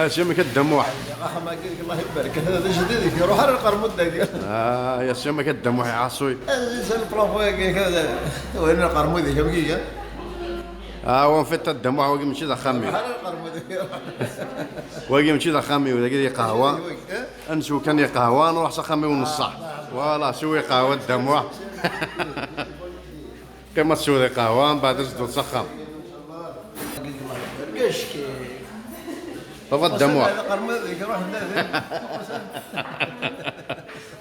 سمك الدموع. ما قلت الله يبارك هذا جديد يروح على القرمود ذاك. يا سمك الدموع عصوي. الانسان برافو كذا وين القرمود ذاك بقيه. وين فت الدموع وقي مشي ذا خامي. وقي مشي ذا خامي وذا كذي قهوه. انسو كان قهوه نروح سخامي ونصح. فوالا سوي قهوه الدموع. كما تسوي قهوه بعد تزدو تسخم. طفى الدموع.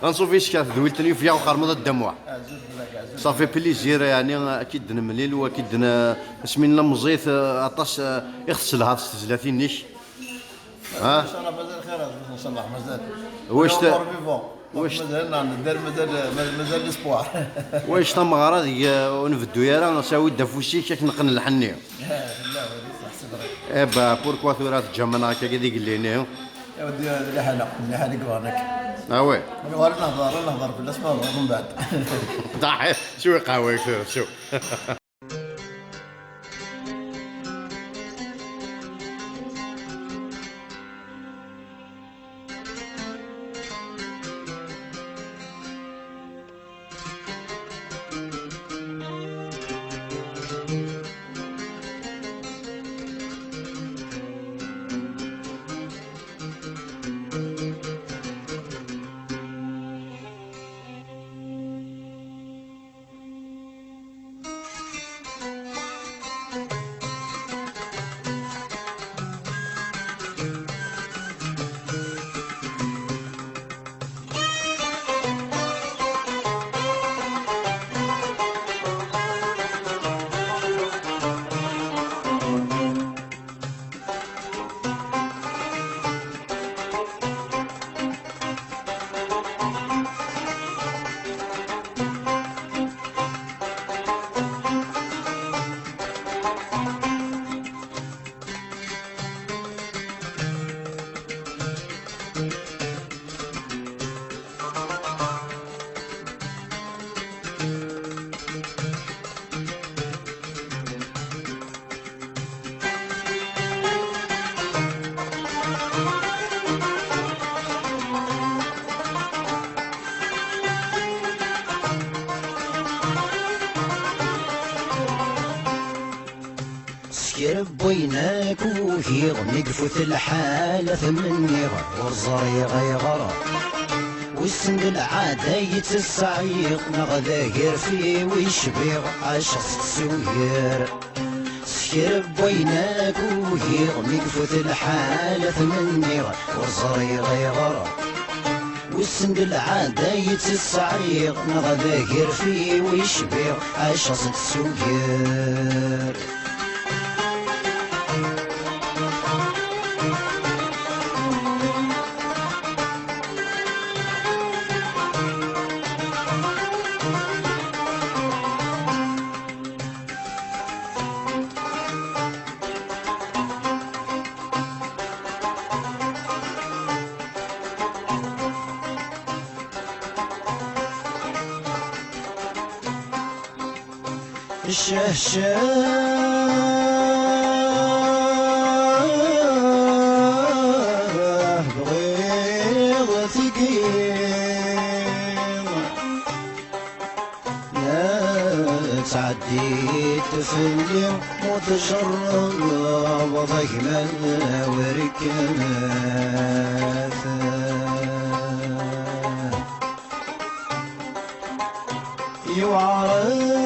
غنصوف فيش كاف ذويلتني فيها وقرمض الدموع. صافي بليزير يعني اكيد نمليل واكيد اسمين لمزيت عطاش يغسلها 30 نيش. ان شاء الله مازال خير ان شاء الله مازال. واش مازال الاسبوع. واش تمغرا ونفدو يا راه نساوي دافوسي كاك نقن الحنيه. با بوركوا ثورات جمعنا هكا كذا قال لي يا ودي اللي حالك وانك. وي نهضر في الاسماء من بعد. صحيح شو قهوه كثير شو. بويناك وهيغ نقفوث الحالة ثمني ورزري غيغرى والسند العادة يتسعيق نغذاهر فيه ويشبيغ عشق تسوير سكر بويناك وهيغ نقفوث الحالة ثمني ورزري غيغرى والسند العادة يتسعيق نغذاهر فيه ويشبيغ عشق تسوير الشهشاه بغيض ثقيل لا تعدي تفلي متجرد وضيما وركاثا يوعرض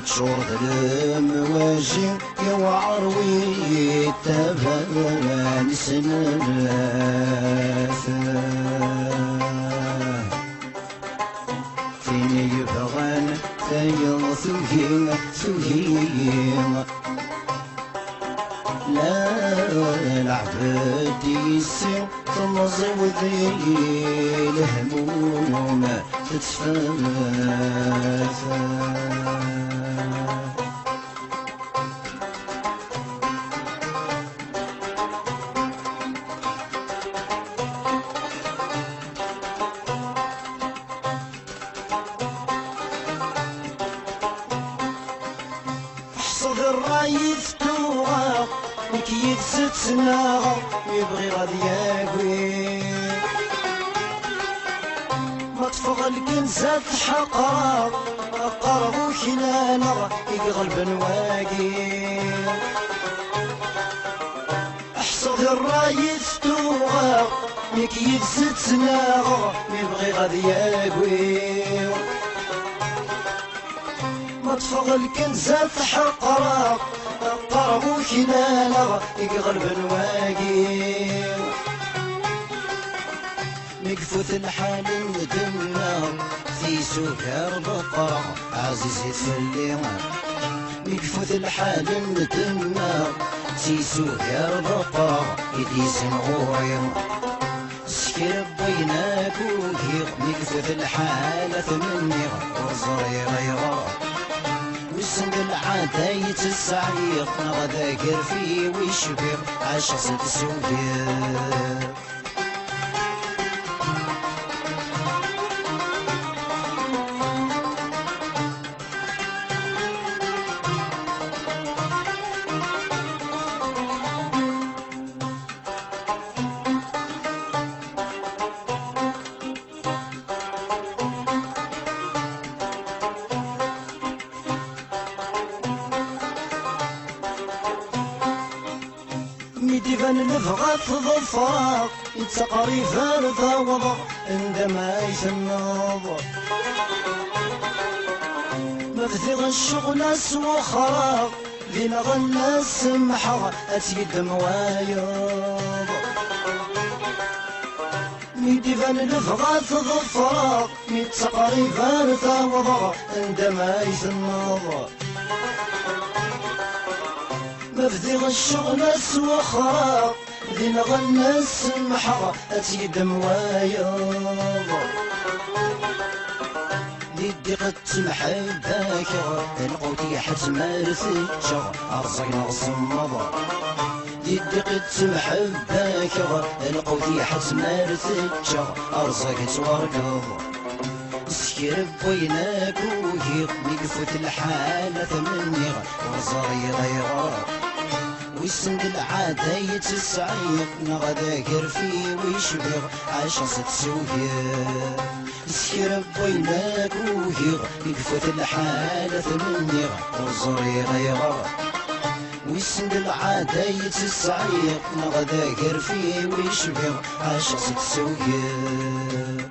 شورد المواجه يا وعروي تبان سناثا فين يبغان ثيل ثهيم لا العبد يسير تمضي وذي الهموم تتفاثا الرايف توغا مكيف ستنا يبغي غادي ياكوي ما تفغ الكنزة حقا قربو خلانا يقلب نواقي احصد الرايف توغا مكيف ستنا يبغي غادي ياكوي ما تفغ الكنزة حقا قربو خلانا يقلب نواقي مقفوث الحال ندمنا في سكر بقرة عزيزي تفلي مقفوث الحال ندمنا في سكر بقرة يدي سنغوري سكر بيناك وكيغ مقفوث الحال ثمني وزري غيره وسند العادة يتسعيق نغذاكر فيه ويشبيق عاش ست سوبيق ميديفان نفغات ظفاق يتسقري فارضا وضع عندما يتناظر مبثغ الشغل سوخراق ذي غلا السمحة أتيد موايض ميديفان نفغات ظفاق يتسقري فارضا وضع عندما يتناظر مبذغ الشغل سوخرا ذي غنى السمحة أتيد موايض ذي الدقة محباك القوتي حتمارثي شغ أرزقنا الصمضة ذي الدقة محباك القوتي حتمارثي شغ أرزقت وركض سكر بويناك وهيق مقفوت الحالة ثمني وزري غيرك ويسند العادة يتسعيق نغذاكر فيه ويشبغ عاش ست سويق سكر بويناك وهيق مقفوت الحالة ثمني وزري غيرك ويسند العادة يتسعيق نغذاكر فيه ويشبغ عاش ست سويق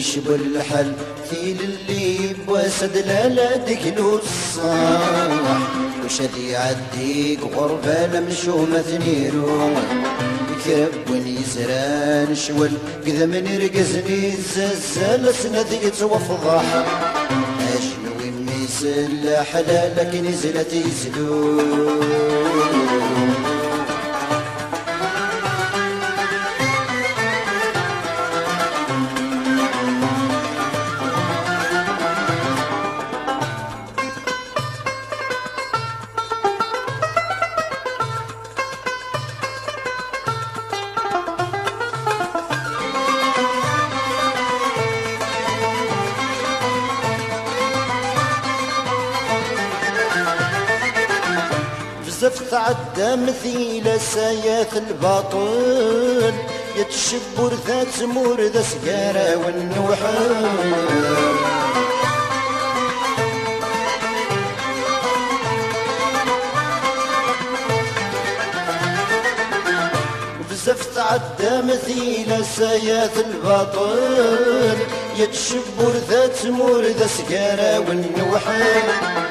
يشبه الحل ثيل اللي بوسد لا دكلو الصاح وش اللي يعديك غربة لمشومة ثنيرو كرب ونيزران شول كذا من يرقزني الزلزال سندي توفضح اشنو ميسل حلال لكن نزلت يزلو بزاف تعدى مثيل سايات الباطل يتشبر ذات مور ذا سكارة والنوحل بزاف تعدى مثيل سايات الباطل يتشبر ذات مور ذا سكارة والنوحل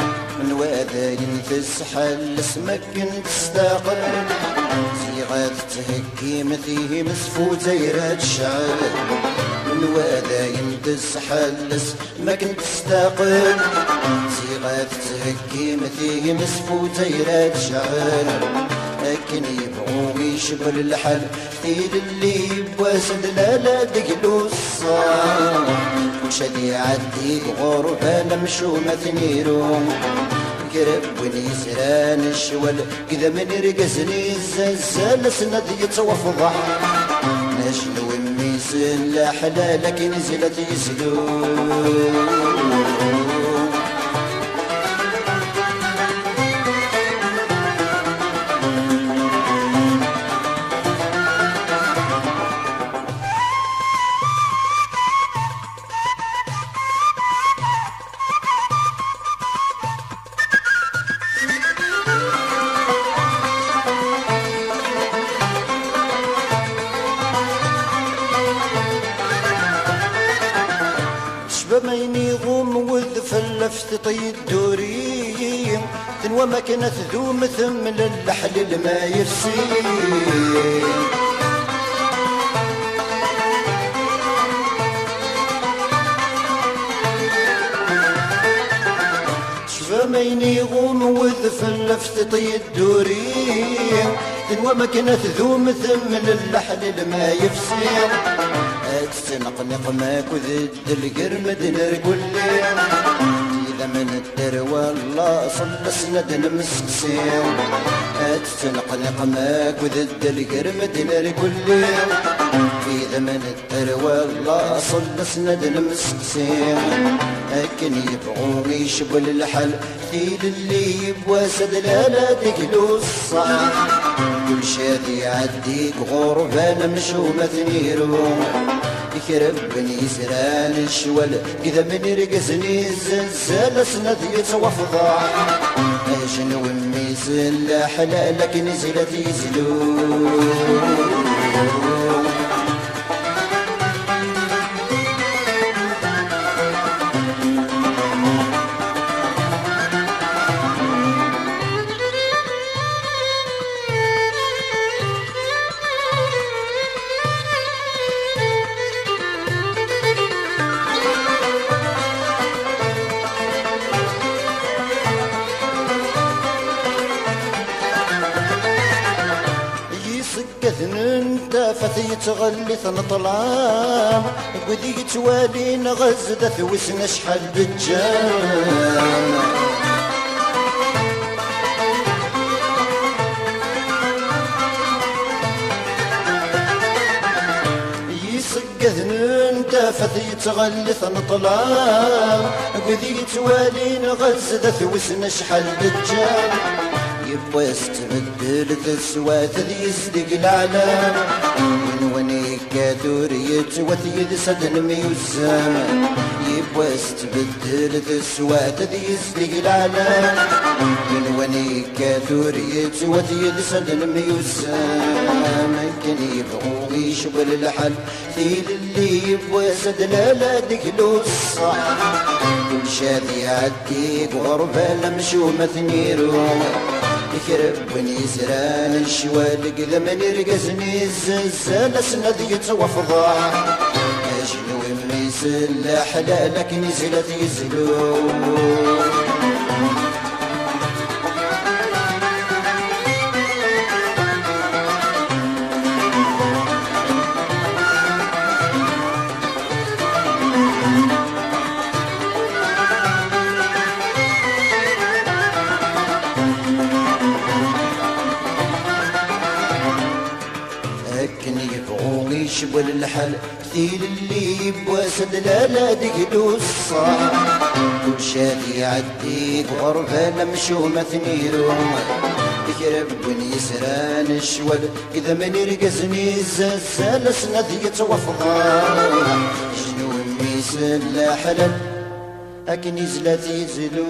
من وذاين تسحل اسمك كنت تستاقل صيغات تهكي مثيه مسفو زيرات الشعل من وذاين تسحل اسمك كنت تستاقل صيغات تهكي مثيه مسفو زيرات الشعل لكن يبغوا يشبه الحل ثيل اللي بواسد لا دقلو الصاح وش اللي يعدي غربة نمشو مثنيرو قرب ونيسران الشوال كذا من رقزني الزلزال سند يتوفضح نشلو الميسن لا حلا لكن نزلت يسلو بميني غوم وذ فلفت طيد دوري تنوى ما كانت ذوم ثم للحلل ما يفسي بميني غوم وذ فلفت طيد دوري تنوى ما كانت ذوم ثم للحلل ما يفسي تنقنق ماك وذد القرمد نرقل إذا من الدروى الله صل سند نمسكسي تنقنق ماك وذد القرمد نرقل إذا من الدروى الله صل سند نمسكسي لكن يبغوا يشبل الحل ثيل اللي بواسد لا دقلو الصح كل شادي يعديك غربة نمشو مثنيرو يكرب بني سران الشوال إذا من رقزني الزلزال سند يتوفضع شنو الميزن لا حلال لكن نزلت يزلو كذن انت فثي تغلي ثنطلام وذي توالي نغزد ثوس نشحل بالجام يسقذن انت فثي تغلي ثنطلام وذي توالي نغزد ثوس نشحل بالجام يبغى يستبدل ذسوات ذي يصدق العلام من ونيك ثورية وثيد صدن ميوزام يبغى يستبدل ذسوات ذي يصدق العلام من ونيك ثورية وثيد صدن ميوزام كان يبغوا يشبل الحل ثيل اللي يبغى صدن لا دقلو الصح كل شاذي يعديك غربة لمشو مثنيرو يكرب بني زران الشوال كذا من رقزني الزلزال سند يتوفضع اجلو الميسل لا حلالك نزلت يزلو لكن يبغوا يشبل الحل ثيل اللي بواسد لا دقلو الصاح كل شادي عديك غربة مشومة ثنيرو يكرب وين يسران الشوال إذا من يرقزني الزلزال سند يتوفضا شنو ميسل حلال أكن يزلات يزلو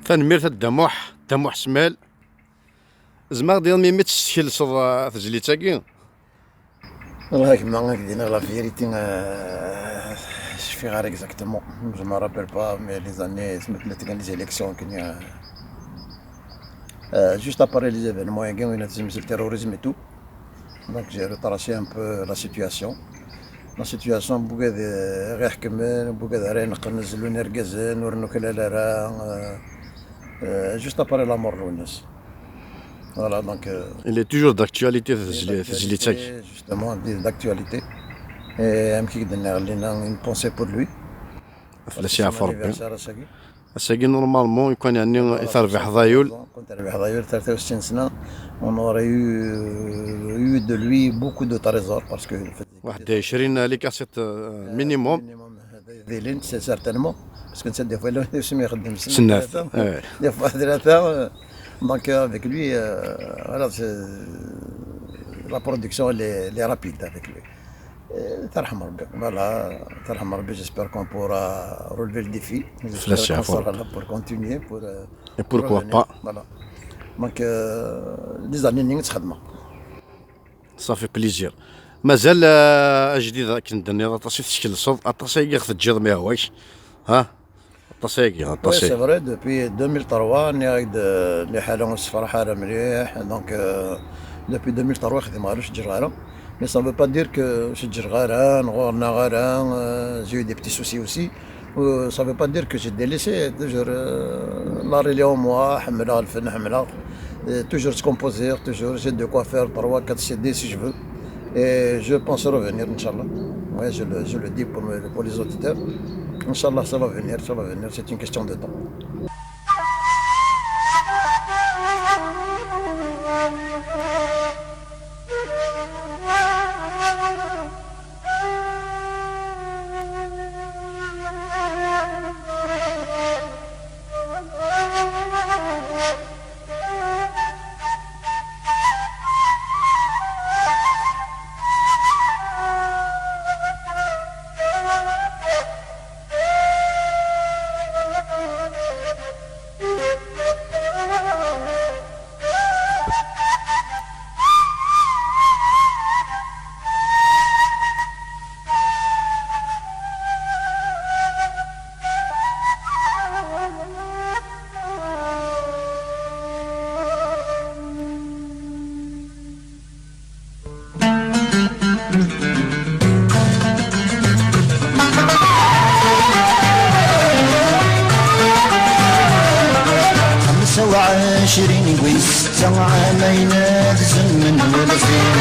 تنمير الدموح سمال زعما ديال ميمي تشكل صد تجليتاكي والله كما دينا لا فيريتي في غير اكزاكتومون جو ما رابيل با مي لي زاني سمعت كان لي زيليكسيون كان جوست اباري لي زيفينمون كان وين تزمت التيروريزم اي تو دونك جي روتراسي ان بو لا سيتوياسيون بوكا غير حكمن بوكا غير نقنزلو نركزن ورنو كلا لا جوست اباري لا مور الناس فوالا دونك il est toujours d'actualité تجليتاكي justement d'actualité et كي قدرنا غلينا اون بونسي بور لوي فلاش يعرف ربي الساقي نورمالمون يكون يعني يثار بحضايول كنت ربي حضايول 63 سنه on aurait eu de lui beaucoup de trésors parce que 21 لي كاسيت مينيموم ذيلين سي سارتانمون باسكو نتا دي فوا لو يسمي يخدم سنة دي فوا ثلاثه دونك افيك لوي voilà la production elle est rapide avec lui ترحم ربي فوالا ترحم ربي جيسبر كون بورا relever le défi فلاش يعرف pour continuer pour et pourquoi pas voilà دونك دي زاني اللي تخدمها صافي بليزير مازال جديد كندني اطاسي تشكل الصوت اطاسي ياخذ الجيض ما هواش ها اطاسي سي فري دوبي 2003 نايد اللي حاله مصفر حاله مليح دونك دوبي 2003 خدمالوش الجرغاره مي سا فو با دير كو شي الجرغاره غورنا غاره جيو دي بتي سوسي اوسي و سا فو با دير كو جي ديليسي توجور لاري اليوم موا حملها الفن حملها توجور تكومبوزير توجور جي دو كوا فير 3 4 سي دي سي جو et je pense revenir Inch'Allah. Ouais, je le dis pour les auditeurs. Inch'Allah, ça va venir, c'est une question de temps. وعشرين وستة عامين الزمن والفين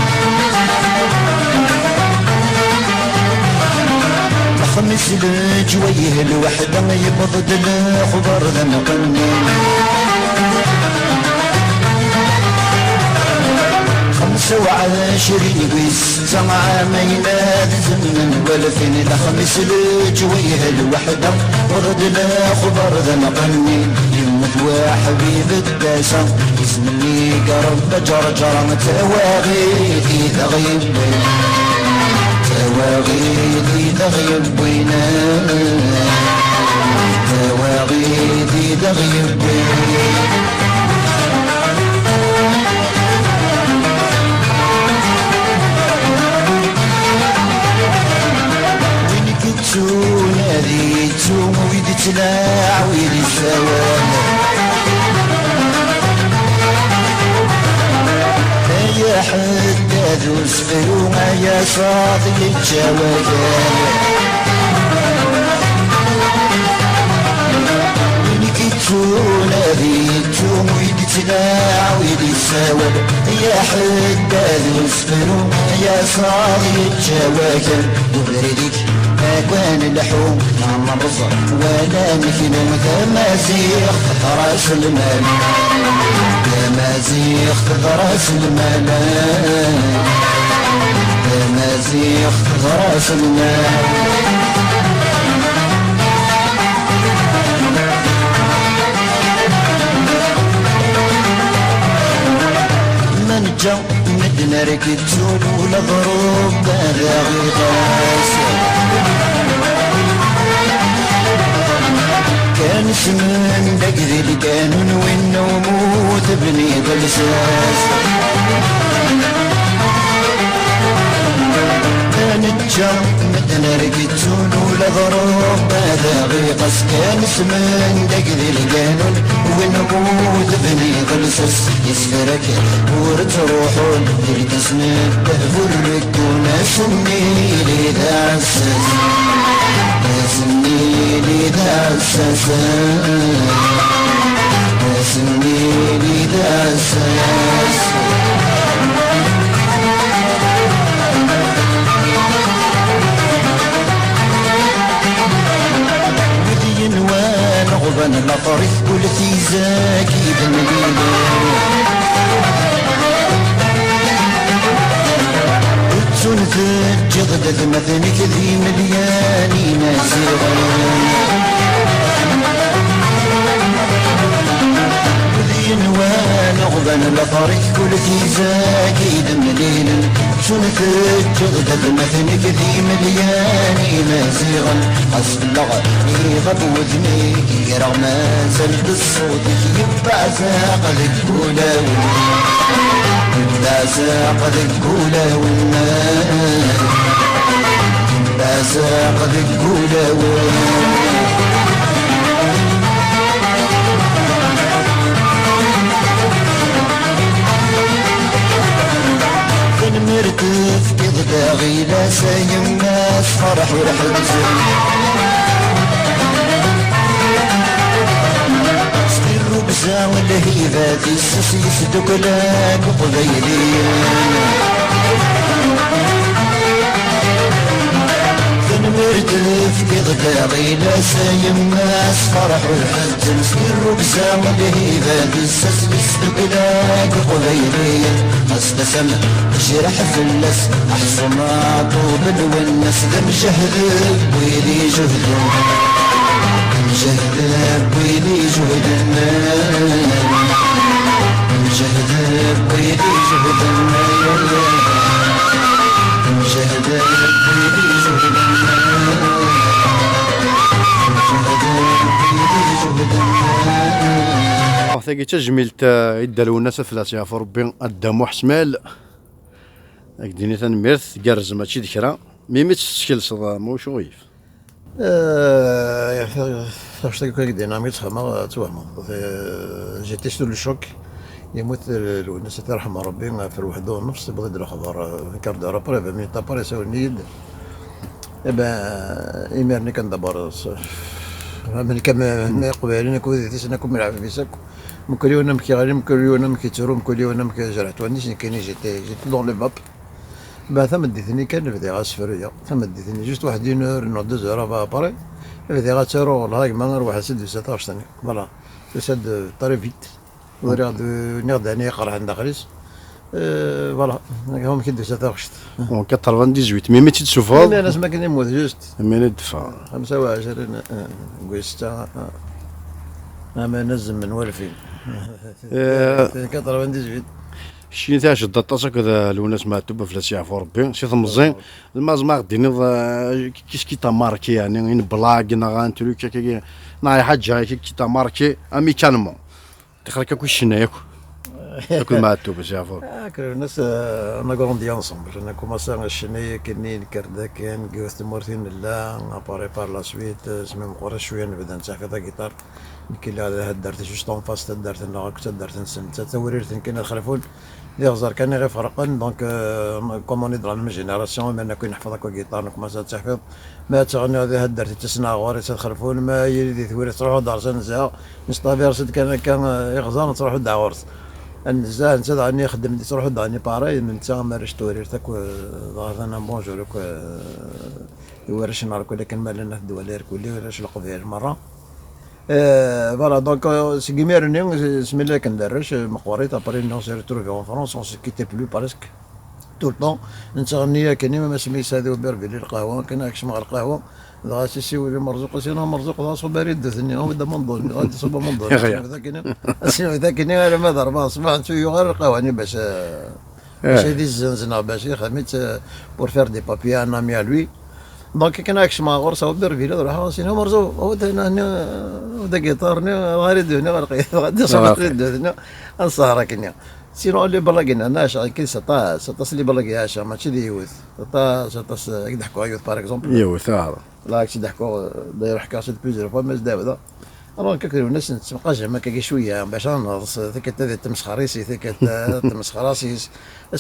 الخميس الجويه الوحدة يبضد الخبر ذا نقنين 25 وستة عامين الزمن والفين الخميس الجويه الوحدة يبضد الخبر ذا نقنين وحبيب الداسة يسمني قرب جرجر تواغيدي تغيب تواغيدي تغيب بينا تواغيدي تغيب وين كنتو ناديتو ويدي تلاع ويدي السواد يا حداد وسفلو يا صاطي الجوادان وين كنتو ناديتو ويدي تلاع ويدي السواد يا حداد وسفلو يا صاطي الجوادان وبرديك أكوان اللحوم نعم الرزق ولا نكلم تمازيغ راس المال تمازيغ راس المال سنة من جا مدنا ركتون ولا ضروب باغي غاس كان اسمن دقذي القانون والنوم تبني بالساس نتجا مدنا رقتون ولا ضروب باغي قاس كان اسمن دقذي القانون والنوم تبني بالساس يسفرك ورتروحون تلتسني بهبرك وناسني لي ذا عساس ناسني لي ذا عساس ناسني لي ذا عساس ودين ونغبن لطريق كل تيزاكي بالمدينة تنفج غدد مثنك ذي ملياني نازغان وذين ونغبن لطريق كل تيزاكي دمليل تنفج غدد مثنك ذي ملياني نازغان حسب اللغة يغب وذني رغم زلد الصوت يبع زاق ذك لا ساق ذكولا والناس لا ساق ذكولا كان مرتف كذا لا سايم ناس فرح ورحل بزا والهيبات السس يسدك لك قبيليا كان مرتف كغداغي لا سايم ناس فرح والحد مسكر بزا والهيبات السس يسدك لك قبيليا استسم جرح فلس احسن طوب والناس دم شهد ويلي جهد جهد بويلي جهد المال جهد بويلي جهد المال جهد بويلي جهد المال جهد بويلي جهد المال ثقي تجميلت يدالو الناس ثلاثة في ربي الدم وحسمال اكديني تنميرث كارز ماشي ذكرى ميمي تسكل صدا مو شويف فاش تلقى ديناميت خما توهم جيتي سو الشوك يموت الناس ترحم ربي في الوحده ونص بغيت الخبر كارد رابري مي طابري ساوني ايمرني كان دبر من كم قبالين كودي تسنكم نلعب في ساكو مكليونا مكي مكليونا مكيترو مكليونا مكجرات وانيش كاينين جيتي دون لي ماب ثم ديتني كان بدي غاسفريه ثم ديتني جوست واحد ينور نو دو زورا بابري بدي غاتيرو والله ما نروح اسد 16 ثاني فوالا تسد طري فيت ورياض نقد اني يقرا عند خريس فوالا هم كي 16 اون 98 ميمي تشوفها انا لازم كان يموت جوست مين الدفاع 25 قويستا ما نزم من والفين 98 شي تاع شد الطاسه كذا لوناس ما توب فلاس يعرفو ربي شي ثمزين ما غديني كيس كي تماركي يعني ان بلاك غانتلو كي ناي حاجه كي تماركي اميكانمون تخرك كل شنايك ياكل ما توب يعرفو الناس انا غوندي انصومبل انا كوماسا الشناي كني كردا كان جوست مورتين لا اباري بار لا سويت سمي مقرا شويه نبدا نتعافى كيتار يمكن هذا درت جوست اون فاس درت انا كنت درت نسمت توريرت يمكن الخلفون اللي غزار كان غير فرقن دونك كوموني دو لا جينيراسيون ما كاين نحفظ هكا كيطار نكمل تحفظ ما تغني هذا درت تسنا غوري تخلفون ما يدي ثوري تروحوا دار سنزا نستافير سد كان يغزار تروحوا داورت النزاع انت عني خدم تروحوا داني باري من تا ما رش تورير تاك ظهر انا بونجور يورش نهار ولكن ما لنا الدوالير كلي ولاش القبيل مره فوالا دونك سكيميرني بسم الله كندرش مقوريت ابري نو سي ريتروفي اون فرونس اون سي كيتي بلو بارسك تو طون نتغني كاني ما سميت هذا بربلي القهوه كان هاك شمع القهوه لا سيسي ولا مرزوق سينا مرزوق لا صوب بريد ثني هو دا منظور غادي صوب منظور ذاك انا ما ضرب صباح نسوي غير القهوه باش هذه الزنزنه باش خدمت بور فير دي بابي ان امي لوي دونك كان هاك شمع غور صوب بربلي روح سينا مرزوق هو هنا دا جيتارنا غير دوني غادي صوب دوني الصهره كنا سينو اللي بلاقينا ناش كي سطاس اللي بلاقي هاشا ماشي دي يوث سطاس يضحكوا يوث باغ اكزومبل يوث لا كي يضحكوا داير حكايه بليزيور فوا ماز دابا راه كثر الناس تبقى زعما كي شويه باش نهضس ذيك تمسخريسي ذيك تمسخراسيس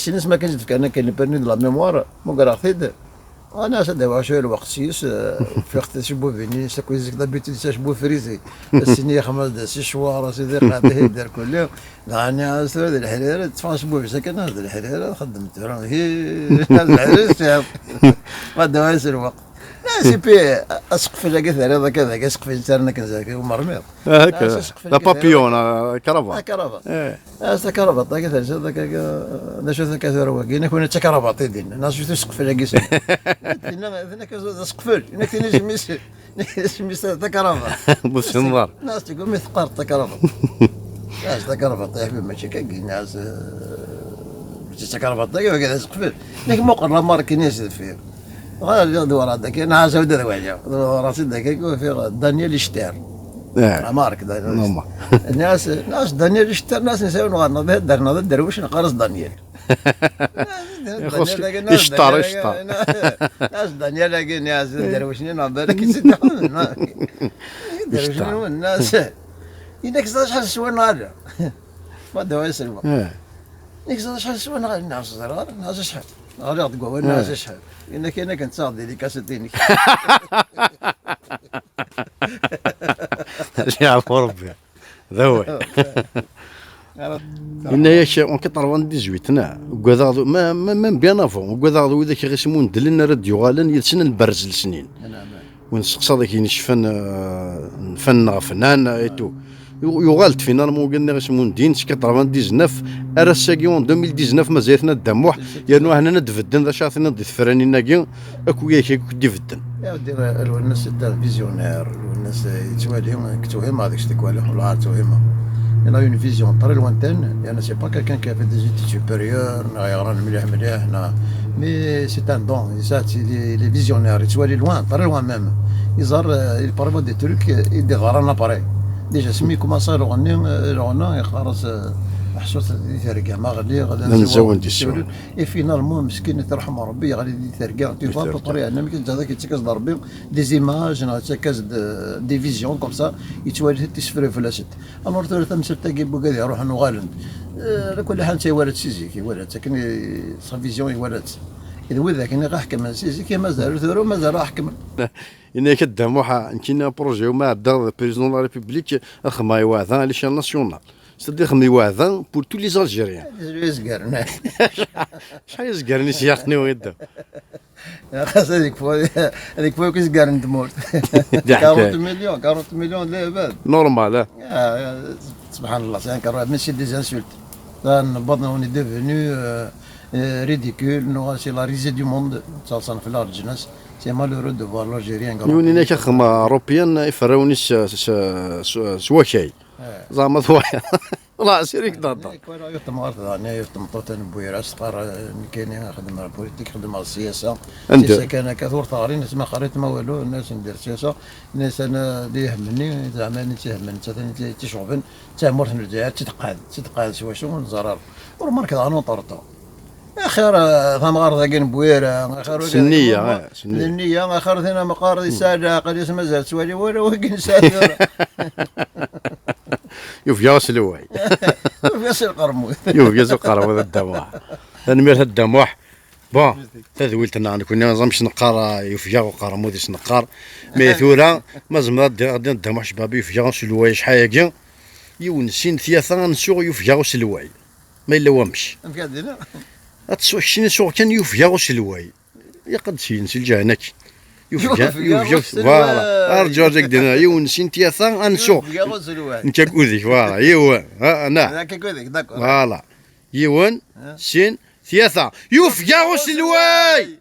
الناس ما كانش انا كان بيرني دو لا ميموار مونغراغ انا سداو شويه الوقت سيس في وقت تشبو فيني ساكويزيك دابيتي تشبو فريزي السنيه خمس سي شوار سيدي قاعد يدير كل يوم انا هذا الحريره تفاشبو في سكن هذا الحريره خدمت هي هذا الحريره ما دواش الوقت سي بي اسقف لقيت هذا كذا اسقف انسان كنزاك ومرميض هكا لا بابيون كرافات كرافات هذا كرافات هذاك هذاك انا شفت كثر واقينا كنا تكرافات ديالنا الناس شفتو سقف لقيت انا كذا سقف انا كنجي ميس تكرافات بوس النظر الناس تقول مثقار تكرافات ناس تكرافات طيح ماشي كاين ناس تكرافات كذا سقف لكن مقر مار كنيس فيه غير دوار هذاك ناس ودر وجهه راسي ذاك في دانيال يشتر مارك الناس دانيال يشتر ناس نساو نغنى درنا الدرويش نقرص دانيال يشتر ناس دانيال لكن ناس الدرويش بالك يسدحون الناس انك شحال سوى نهار ما دوا يسلم انك شحال سوى نهار الناس صغار الناس شحال غير تقول الناس شحال انك انا كنت صاحبي اللي كاسيتيني يعرف ربي ذا هو إن يا شيء on 98 وكذا ما بيان افون وكذا وذاك غير سمون دلنا راديو غالن يلسنا نبرز السنين ونسقسا ذاك فن فنان ايتو يغالط فينا مو قلنا سمون دين 99 ارساكيون 2019 مازالتنا الدموح يعني حنا ندفدن ذا شاطنا دي فراني ناكي اكويا كي ديفدن يا ودير الناس تاع فيزيونير والناس يتواليهم كتوهم هذاك الشيء ولا توهم il a une vision très lointaine يعني c'est pas quelqu'un qui a fait des études supérieures يقرا مليح mais c'est un don ça c'est les visionnaires يتوالي loin très loin même يظهر il parle des trucs il غرانا باري ديجا سمي كما صار الغنى يخرج حصوت يترقى ما غادي نزون دي السؤال اي فينالمون مسكين يرحم ربي غادي يترقى تيفا بطريقه انا ما كنت هذاك يتكاز ربي دي زيماج تكاز دي فيزيون كوم سا يتوالي تيسفري في الاسد الور تمثل تاكي بوكا يروح نغالند على كل حال تيوالد سيزيكي ولد لكن سا فيزيون يولد اذا وذاك انا غاحكم سيزيكي مازال ثورو مازال راح حكم إن كداموحا نكينا بروجي وما عدا بريزيدون لا ريبوبليك خما يواذا ليشان ناسيونال c'est-à-dire خما يواذا بور تو لي زالجيريان يزقرنا شحال يزقرني سياقني ويدا خاص هذيك فوق يزقرن تموت 40 مليون لا بال نورمال سبحان الله سي ان ماشي دي انسولت نبضنا اوني ديفونو ريديكول نو سي لا ريزي دو موند تصلصن في لارج ناس سي مالورو دو فوار لالجيريان يوني ناك خما اوروبيان يفراوني سواكاي زعما ضوايا والله سيريك ضاضا كون يتم غرفة انا يتم طوطن بويراس قرا كاين خدم البوليتيك خدم السياسه السياسه كان كثور ثارين اسمها قريت ما والو الناس ندير سياسه الناس انا اللي يهمني زعما انت تهمني تشوفن تامر نرجع تتقاد شويه شو زرار ورمارك انا طرطو اخر ثمار ذاكين بويره اخر سنيه سنيه اخر ثنا مقار ساده قد مازال سوالي ولا وكن ساده يوفياس الواي يوفياس القرموط يوفياس القرموط الدموح انا مير الدموح بون تذويلتنا كنا نظامش نقار يوفيا وقرموط نقار مي ثورا مازم غادي الدموح شبابي يوفيا الواي شحال يونسين ثياثا نسوق يوفيا الواي ما الا وامش مكادنا اتسوق شي سوق كان يوفيا الواي يقد سينسي الجانك يوفيا فوالا ارجع ديك دينا يونسين ثياثا انسو انت كوذيك فوالا يوا انا هذاك كوذيك داكور فوالا يون سين سياسه يوفقا غوش الواي